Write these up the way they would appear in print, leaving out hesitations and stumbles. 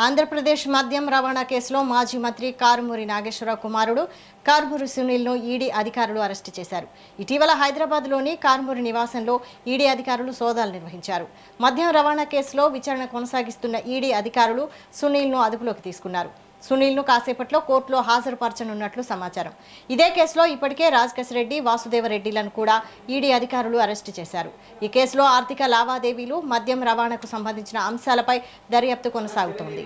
ఆంధ్రప్రదేశ్ మద్యం రవాణా కేసులో మాజీ మంత్రి కారుమూరి నాగేశ్వరరావు కుమారుడు కారుమూరి సునీల్ను ఈడీ అధికారులు అరెస్టు చేశారు. ఇటీవల హైదరాబాద్లోని కారుమూరి నివాసంలో ఈడీ అధికారులు సోదాలు నిర్వహించారు. మద్యం రవాణా కేసులో విచారణ కొనసాగిస్తున్న ఈడీ అధికారులు సునీల్ను అదుపులోకి తీసుకున్నారు. సునీల్ను కాసేపట్లో కోర్టులో హాజరుపరచనున్నట్లు సమాచారం. ఇదే కేసులో ఇప్పటికే రాజకేశ్ రెడ్డి, వాసుదేవరెడ్డిలను కూడా ఈడీ అధికారులు అరెస్టు చేశారు. ఈ కేసులో ఆర్థిక లావాదేవీలు, మద్యం రవాణాకు సంబంధించిన అంశాలపై దర్యాప్తు కొనసాగుతోంది.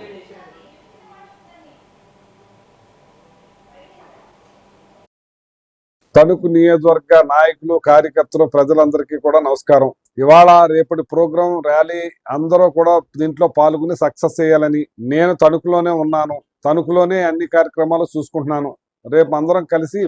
తణుకు నియోజకవర్గ నాయకులు, కార్యకర్తలు, ప్రజలందరికీ కూడా నమస్కారం. ఇవాళ రేపటి ప్రోగ్రాం ర్యాలీ అందరూ కూడా దీంట్లో పాల్గొని సక్సెస్ చేయాలని నేను తణుకులోనే ఉన్నాను. తణుకులోనే అన్ని కార్యక్రమాలు చూసుకుంటున్నాను. రేపు అందరం కలిసి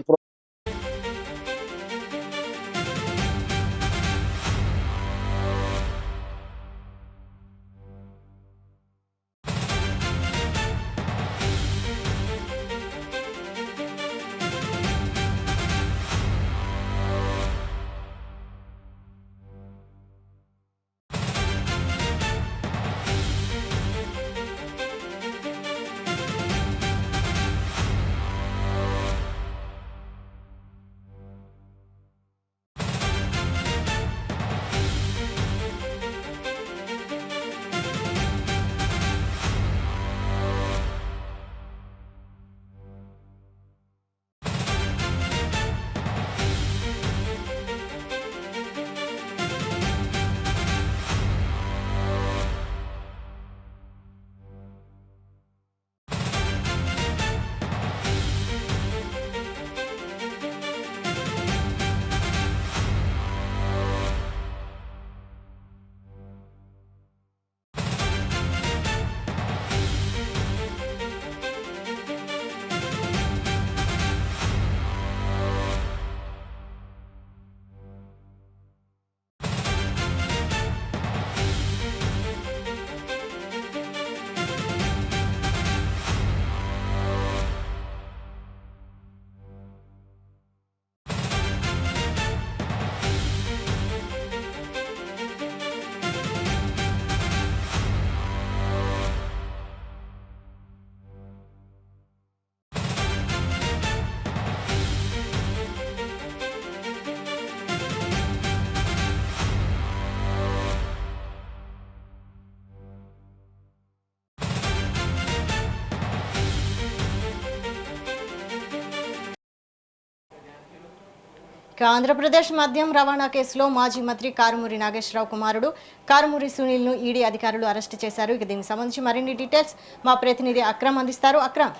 ఆంధ్రప్రదేశ్ మద్యం రవాణా కేసులో మాజీ మంత్రి కారుమూరి నాగేశ్వరరావు కుమారుడు కారుమూరి సునీల్ను ఈడీ అధికారులు అరెస్టు చేశారు. దీనికి సంబంధించి మరిన్ని డీటెయిల్స్ మా ప్రతినిధి అక్రమ్ అందిస్తారు. అక్రమ్.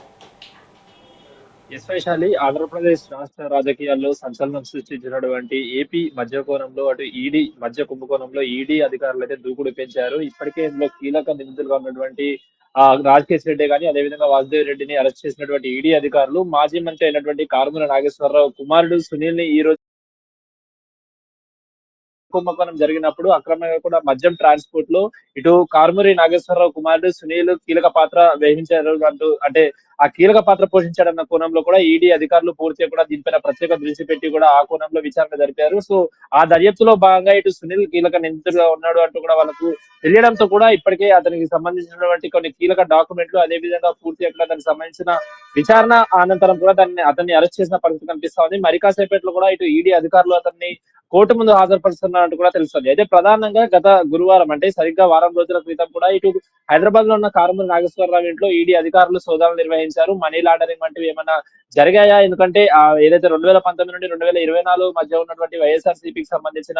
ఎస్పెషల్లీ ఆంధ్రప్రదేశ్ రాష్ట్ర రాజకీయాల్లో సంచలనం సృష్టించినటువంటి ఏపీ మద్యకోణంలో అటు ఈడీ మద్య కుంభకోణంలో ఈడీ అధికారులు అయితే దూకుడు పెంచారు. ఇప్పటికే ఇందులో కీలక నిందితులుగా ఉన్నటువంటి రాజకేశ్ రెడ్డి కానీ అదేవిధంగా వాసుదేవ్ రెడ్డిని అరెస్ట్ చేసినటువంటి ఈడీ అధికారులు మాజీ మంత్రి అయినటువంటి కారుమూరి నాగేశ్వరరావు కుమారుడు సునీల్ ని ఈ రోజు కుంభకోణం జరిగినప్పుడు అక్రమంగా కూడా మద్యం ట్రాన్స్పోర్ట్ లో ఇటు కారుమూరి నాగేశ్వరరావు కుమారుడు సునీల్ కీలక పాత్ర వహించారు అంటూ, అంటే ఆ కీలక పాత్ర పోషించాడన్న కోణంలో కూడా ఈడీ అధికారులు పూర్తిగా కూడా దీనిపైన ప్రత్యేక దృష్టి పెట్టి కూడా ఆ కోణంలో విచారణ జరిపారు. సో ఆ దర్యాప్తులో భాగంగా ఇటు సునీల్ కీలక నిందితుడుగా ఉన్నాడు అంటూ కూడా వాళ్ళకు తెలియడంతో కూడా ఇప్పటికే అతనికి సంబంధించినటువంటి కొన్ని కీలక డాక్యుమెంట్లు అదేవిధంగా పూర్తిగా కూడా దానికి సంబంధించిన విచారణ అనంతరం కూడా అతన్ని అరెస్ట్ చేసిన పరిస్థితి కనిపిస్తా ఉంది. మరి కాసేపట్లో కూడా ఇటు ఈడీ అధికారులు అతన్ని కోర్టు ముందు హాజరుపరుస్తున్నట్టు కూడా తెలుస్తుంది. అయితే ప్రధానంగా గత గురువారం అంటే సరిగ్గా వారం రోజుల క్రితం కూడా ఇటు హైదరాబాద్ లో ఉన్న కారుమూరి నాగేశ్వరరావు ఇంట్లో ఈడీ అధికారులు సోదాలు నిర్వహించారు. మనీ లాండరింగ్ వంటివి ఏమైనా జరిగాయా? ఎందుకంటే ఏదైతే 2019 నుండి 2024 మధ్య ఉన్నటువంటి వైఎస్ఆర్సీపీకి సంబంధించిన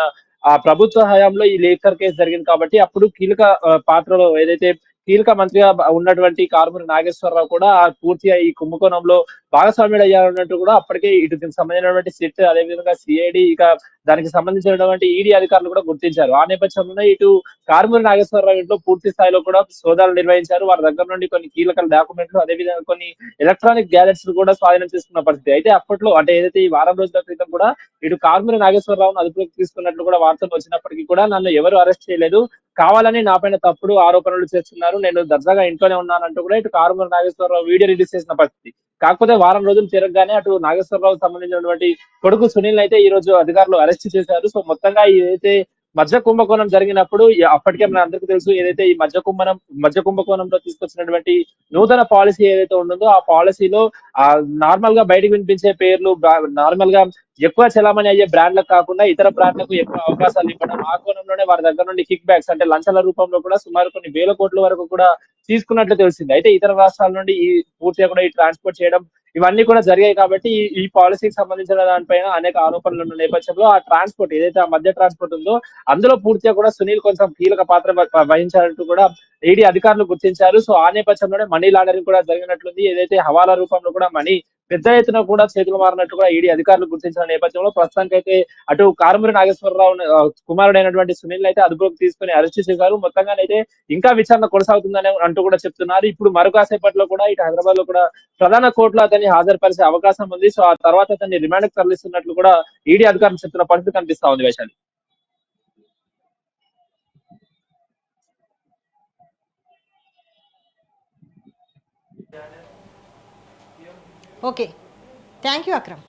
ప్రభుత్వ హయాంలో ఈ లీకర్ కేసు జరిగింది కాబట్టి అప్పుడు కీలక పాత్రలో ఏదైతే కీలక మంత్రిగా ఉన్నటువంటి కారుమూరి నాగేశ్వరరావు కూడా పూర్తిగా ఈ కుంభకోణంలో భాగస్వామ్యుడు అయ్యారన్నట్టు కూడా అప్పటికే ఇటు సంబంధించినటువంటి సిట్ అదేవిధంగా సిఐడి ఇక దానికి సంబంధించినటువంటి ఈడీ అధికారులు కూడా గుర్తించారు. ఆ నేపథ్యంలో ఇటు కారుమూరి నాగేశ్వరరావు ఇంట్లో పూర్తి స్థాయిలో కూడా సోదాలు నిర్వహించారు. వారి దగ్గర నుండి కొన్ని కీలక డాక్యుమెంట్లు అదేవిధంగా కొన్ని ఎలక్ట్రానిక్ గ్యాజెట్స్ కూడా స్వాధీనం చేసుకున్న పరిస్థితి. అయితే అప్పట్లో అంటే ఏదైతే ఈ వారం రోజుల క్రితం కూడా ఇటు కారుమూరి నాగేశ్వరరావును అదుపులోకి తీసుకున్నట్లు కూడా వార్తలు వచ్చినప్పటికీ కూడా నన్ను ఎవరు అరెస్ట్ చేయలేదు, కావాలని నా పైన తప్పుడు ఆరోపణలు చేస్తున్నారు, నేను దర్జాగా ఇంట్లోనే ఉన్నానంటూ కూడా ఇటు కారుమూరి నాగేశ్వరరావు వీడియో రిలీజ్ చేసిన పరిస్థితి. కాకపోతే వారం రోజులు తిరగగానే అటు నాగేశ్వరరావు సంబంధించినటువంటి కొడుకు సునీల్ అయితే ఈ రోజు అధికారులు అరెస్ట్ చేశారు. సో మొత్తంగా ఏదైతే మధ్య కుంభకోణం జరిగినప్పుడు అప్పటికే మన అందరికీ తెలుసు ఏదైతే ఈ మధ్య కుంభకోణంలో తీసుకొచ్చినటువంటి నూతన పాలసీ ఏదైతే ఉంటుందో ఆ పాలసీలో నార్మల్ గా బయటకు వినిపించే పేర్లు నార్మల్ గా ఎక్కువ చలామణి అయ్యే బ్రాండ్లకు కాకుండా ఇతర బ్రాండ్లకు ఎక్కువ అవకాశాలు ఇవ్వడం, ఆ కోణంలోనే వారి దగ్గర నుండి కిక్ బ్యాక్స్ అంటే లంచాల రూపంలో కూడా సుమారు కొన్ని వేల కోట్ల వరకు కూడా తీసుకున్నట్లు తెలిసింది. అయితే ఇతర రాష్ట్రాల నుండి ఈ పూర్తిగా కూడా ఈ ట్రాన్స్పోర్ట్ చేయడం ఇవన్నీ కూడా జరిగాయి కాబట్టి ఈ పాలసీకి సంబంధించిన దానిపైన అనేక ఆరోపణలు ఉన్న నేపథ్యంలో ఆ ట్రాన్స్పోర్ట్ ఏదైతే ఆ మధ్య ట్రాన్స్పోర్ట్ ఉందో అందులో పూర్తిగా కూడా సునీల్ కొంచెం కీలక పాత్ర వహించాలంటూ కూడా ఈడీ అధికారులు గుర్తించారు. సో ఆ నేపథ్యంలోనే మనీ లాండరింగ్ కూడా జరిగినట్లుంది. ఏదైతే హవాలా రూపంలో కూడా మనీ పెద్ద ఎత్తున కూడా చేతులు మారినట్టు కూడా ఈడీ అధికారులు గుర్తించిన నేపథ్యంలో ప్రస్తుతానికైతే అటు కారుమూరి నాగేశ్వరరావు కుమారుడైనటువంటి సునీల్ అయితే అదుపులోకి తీసుకుని అరెస్ట్ చేశారు. మొత్తంగానైతే ఇంకా విచారణ కొనసాగుతుందని అంటూ కూడా చెప్తున్నారు. ఇప్పుడు మరికాసేపట్లో కూడా ఇటు హైదరాబాద్ లో కూడా ప్రధాన కోర్టులో అతన్ని హాజరుపరిచే అవకాశం ఉంది. సో ఆ తర్వాత అతన్ని రిమాండ్ కు తరలిస్తున్నట్లు కూడా ఈడీ అధికారులు చెప్తున్న పరిస్థితి కనిపిస్తా ఉంది Vaishali. Okay, thank you Akram.